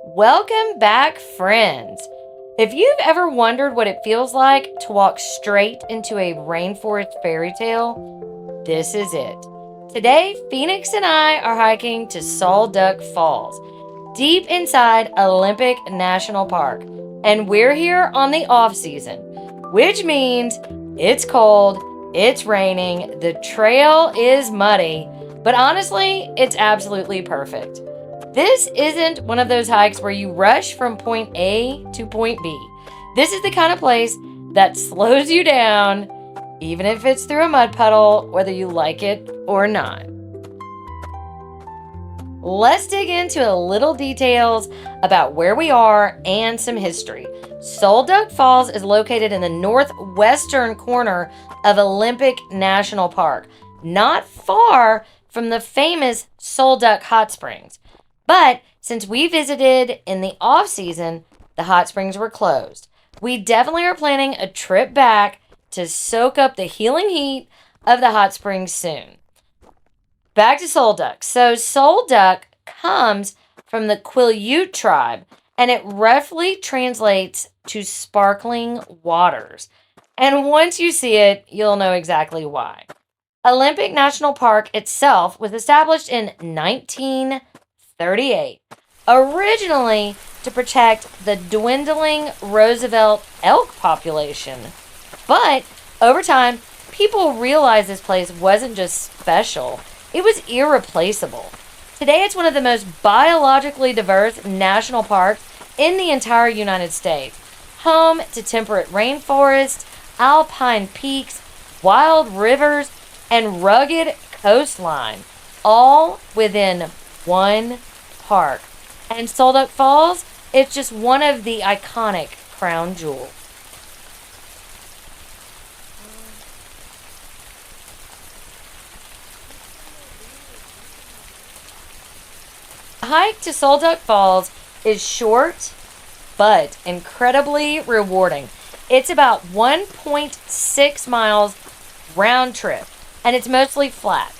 Welcome back, friends. If you've ever wondered what it feels like to walk straight into a rainforest fairy tale, this is it. Today, Phoenix and I are hiking to Sol Duc Falls, deep inside Olympic National Park. And we're here on the off season, which means it's cold, it's raining, the trail is muddy, but honestly, it's absolutely perfect. This isn't one of those hikes where you rush from point A to point B. This is the kind of place that slows you down, even if it's through a mud puddle, whether you like it or not. Let's dig into a little details about where we are and some history. Sol Duc Falls is located in the northwestern corner of Olympic National Park, not far from the famous Sol Duc Hot Springs. But since we visited in the off season, the hot springs were closed. We definitely are planning a trip back to soak up the healing heat of the hot springs soon. Back to Sol Duc. So Sol Duc comes from the Quileute tribe, and it roughly translates to sparkling waters. And once you see it, you'll know exactly why. Olympic National Park itself was established in 1938, originally to protect the dwindling Roosevelt elk population. But over time, people realized this place wasn't just special, it was irreplaceable. Today, it's one of the most biologically diverse national parks in the entire United States, home to temperate rainforests, alpine peaks, wild rivers, and rugged coastline, all within one park. And Sol Duc Falls, it's just one of the iconic crown jewels. The hike to Sol Duc Falls is short but incredibly rewarding. It's about 1.6 miles round trip, and it's mostly flat.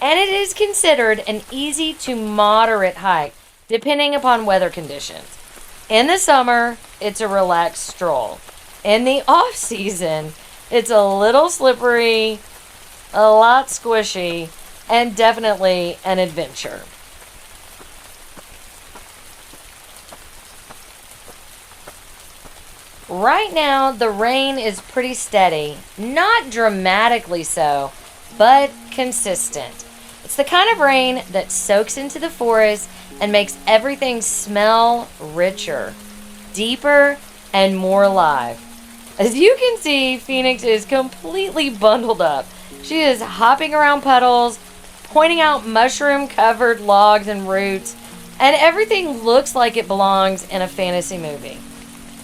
And it is considered an easy to moderate hike depending upon weather conditions. In the summer, it's a relaxed stroll. In the off season, it's a little slippery, a lot squishy, and definitely an adventure. Right now, the rain is pretty steady, not dramatically so, but consistent. It's the kind of rain that soaks into the forest and makes everything smell richer, deeper, and more alive. As you can see, Phoenix is completely bundled up. She is hopping around puddles, pointing out mushroom covered logs and roots, and everything looks like it belongs in a fantasy movie.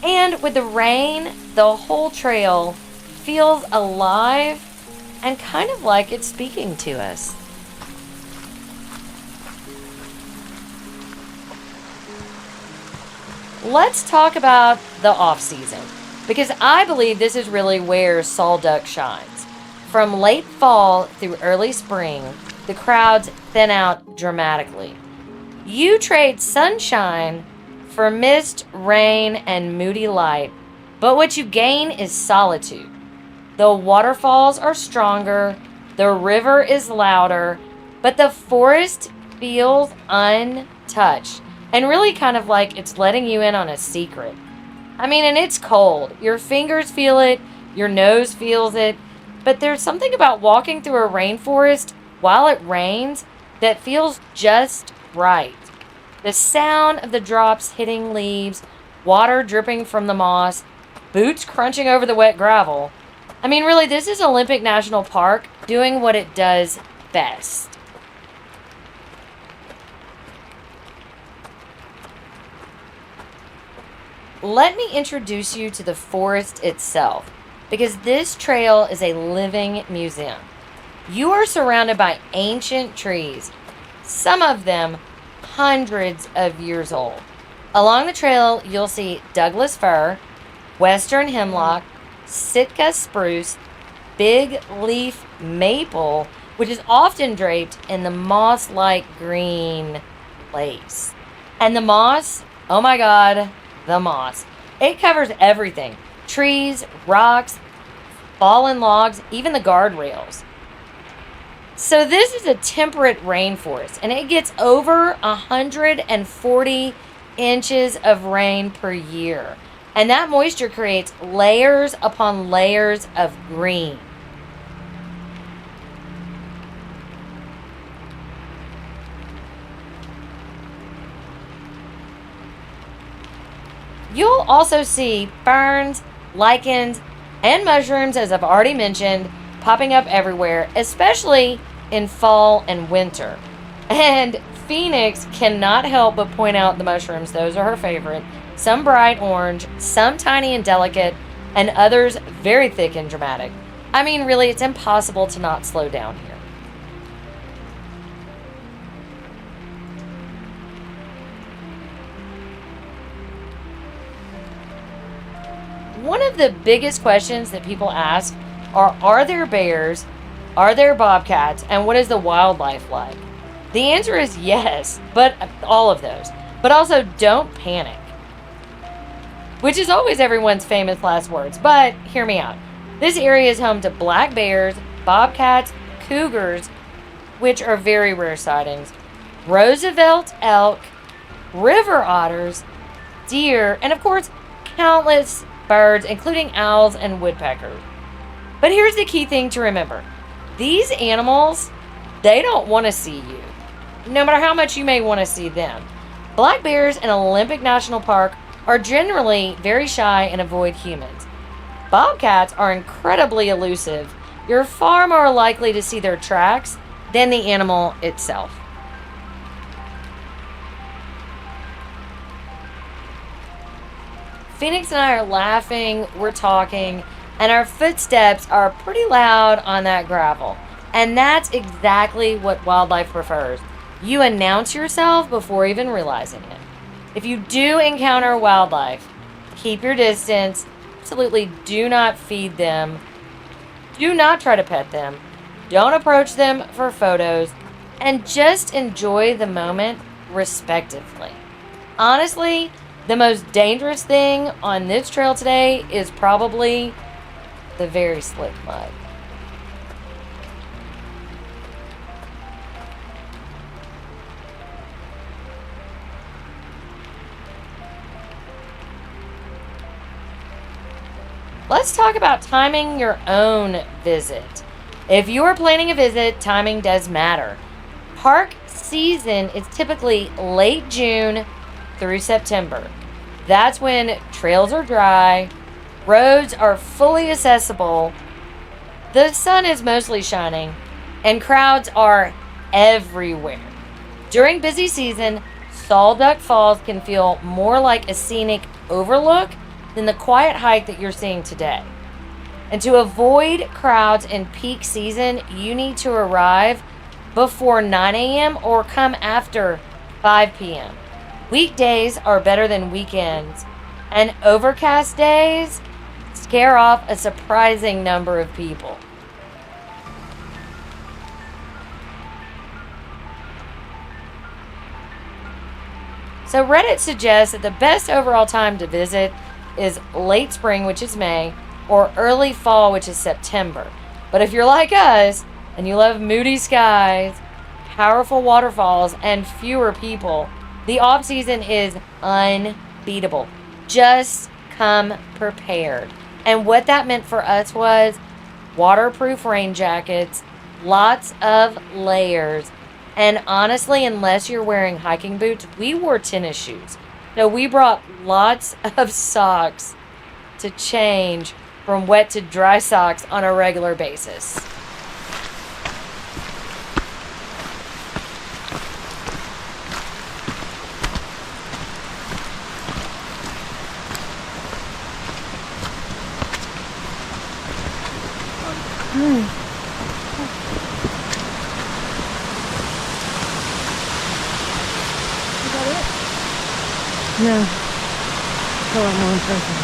And with the rain, the whole trail feels alive and kind of like it's speaking to us. Let's talk about the off season, because I believe this is really where Sol Duc shines. From late fall through early spring, the crowds thin out dramatically. You trade sunshine for mist, rain, and moody light, but what you gain is solitude. The waterfalls are stronger, the river is louder, but the forest feels untouched and really kind of like it's letting you in on a secret. I mean, and it's cold. Your fingers feel it, your nose feels it, but there's something about walking through a rainforest while it rains that feels just right. The sound of the drops hitting leaves, water dripping from the moss, boots crunching over the wet gravel. I mean, really, this is Olympic National Park doing what it does best. Let me introduce you to the forest itself, because this trail is a living museum. You are surrounded by ancient trees, some of them hundreds of years old. Along the trail, you'll see Douglas fir, western hemlock, Sitka spruce, big leaf maple, which is often draped in the moss like green lace. And the moss, Oh my God, the moss. It covers everything: trees, rocks, fallen logs, even the guardrails. So this is a temperate rainforest, and it gets over 140 inches of rain per year. And that moisture creates layers upon layers of green. You'll also see ferns, lichens, and mushrooms, as I've already mentioned, popping up everywhere, especially in fall and winter. And Phoenix cannot help but point out the mushrooms. Those are her favorite. Some bright orange, some tiny and delicate, and others very thick and dramatic. I mean, really, it's impossible to not slow down here. One of the biggest questions that people ask are there bears? Are there bobcats? And what is the wildlife like? The answer is yes, but all of those. But also, don't panic. Which is always everyone's famous last words, but hear me out. This area is home to black bears, bobcats, cougars, which are very rare sightings, Roosevelt elk, river otters, deer, and of course, countless birds, including owls and woodpeckers. But here's the key thing to remember. These animals, they don't want to see you, no matter how much you may want to see them. Black bears in Olympic National Park are generally very shy and avoid humans. Bobcats are incredibly elusive. You're far more likely to see their tracks than the animal itself. Phoenix and I are laughing, we're talking, and our footsteps are pretty loud on that gravel. And that's exactly what wildlife prefers. You announce yourself before even realizing it. If you do encounter wildlife, keep your distance. Absolutely do not feed them. Do not try to pet them. Don't approach them for photos. And just enjoy the moment respectively. Honestly, the most dangerous thing on this trail today is probably the very slick mud. Let's talk about timing your own visit. If you are planning a visit, timing does matter. Park season is typically late June through September. That's when trails are dry, roads are fully accessible, the sun is mostly shining, and crowds are everywhere. During busy season, Sol Duc Falls can feel more like a scenic overlook than the quiet hike that you're seeing today. And to avoid crowds in peak season, you need to arrive before 9 a.m. or come after 5 p.m. Weekdays are better than weekends, and overcast days scare off a surprising number of people. So Reddit suggests that the best overall time to visit is late spring, which is May, or early fall, which is September. But if you're like us and you love moody skies, powerful waterfalls, and fewer people, the off season is unbeatable. Just come prepared. And what that meant for us was waterproof rain jackets, lots of layers, and honestly, unless you're wearing hiking boots, we wore tennis shoes. So we brought lots of socks to change from wet to dry socks on a regular basis. No. Still have more impressive.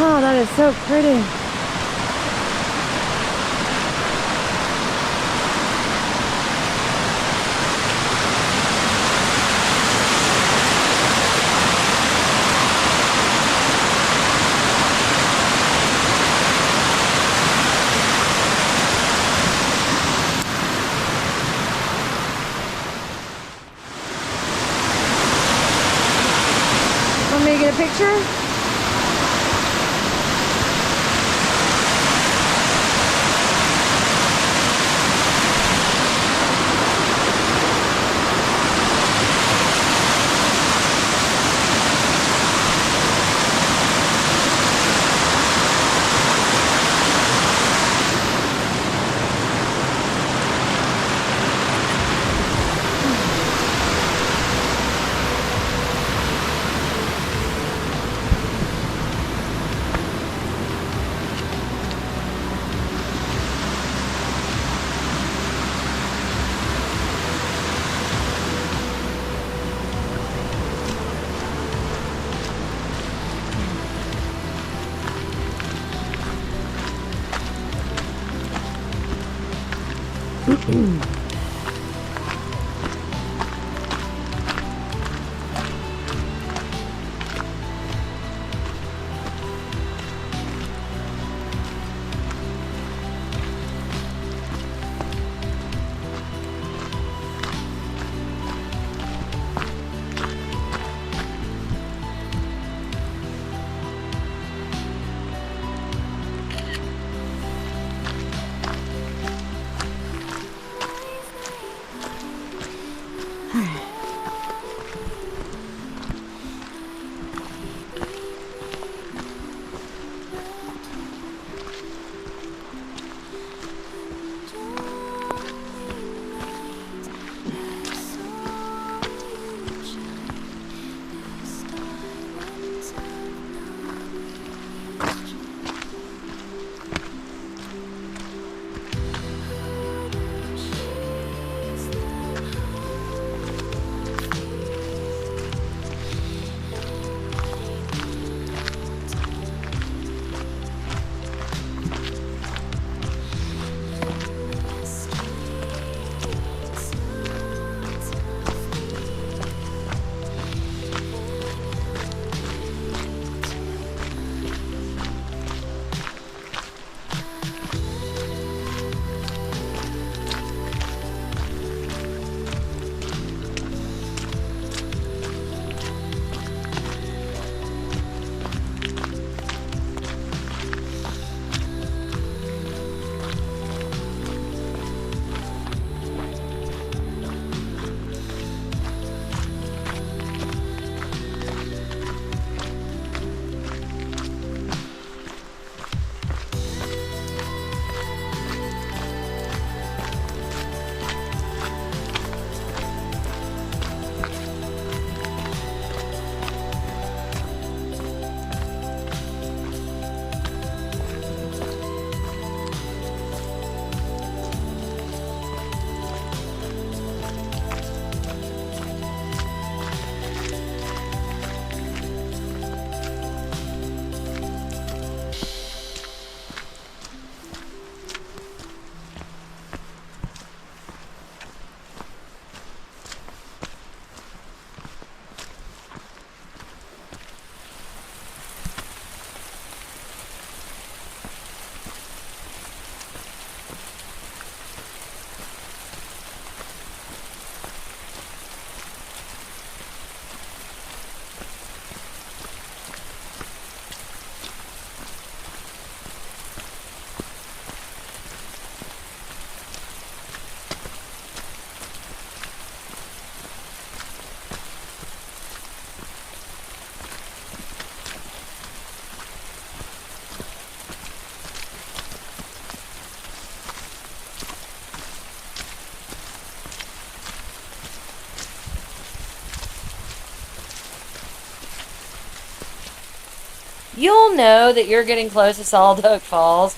Oh, that is so pretty. picture? You'll know that you're getting close to Sol Duc Falls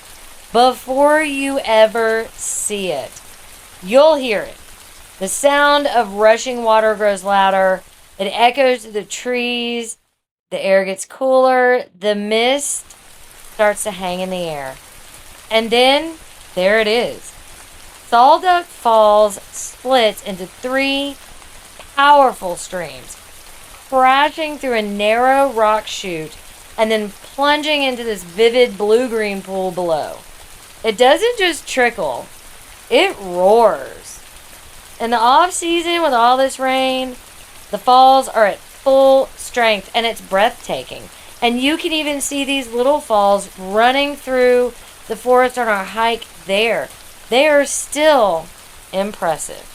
before you ever see it. You'll hear it. The sound of rushing water grows louder. It echoes through the trees. The air gets cooler. The mist starts to hang in the air. And then, there it is. Sol Duc Falls splits into three powerful streams, crashing through a narrow rock chute and then plunging into this vivid blue-green pool below. It doesn't just trickle, it roars. In the off-season with all this rain, the falls are at full strength, and it's breathtaking. And you can even see these little falls running through the forest on our hike there. They are still impressive.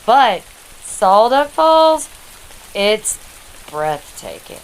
But Sol Duc Falls, it's breathtaking.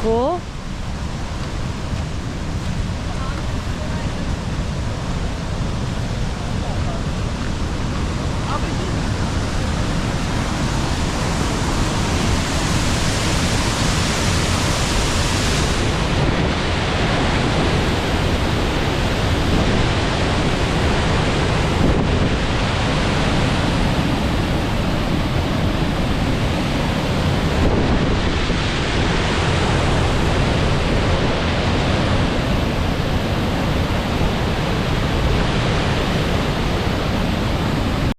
Cool.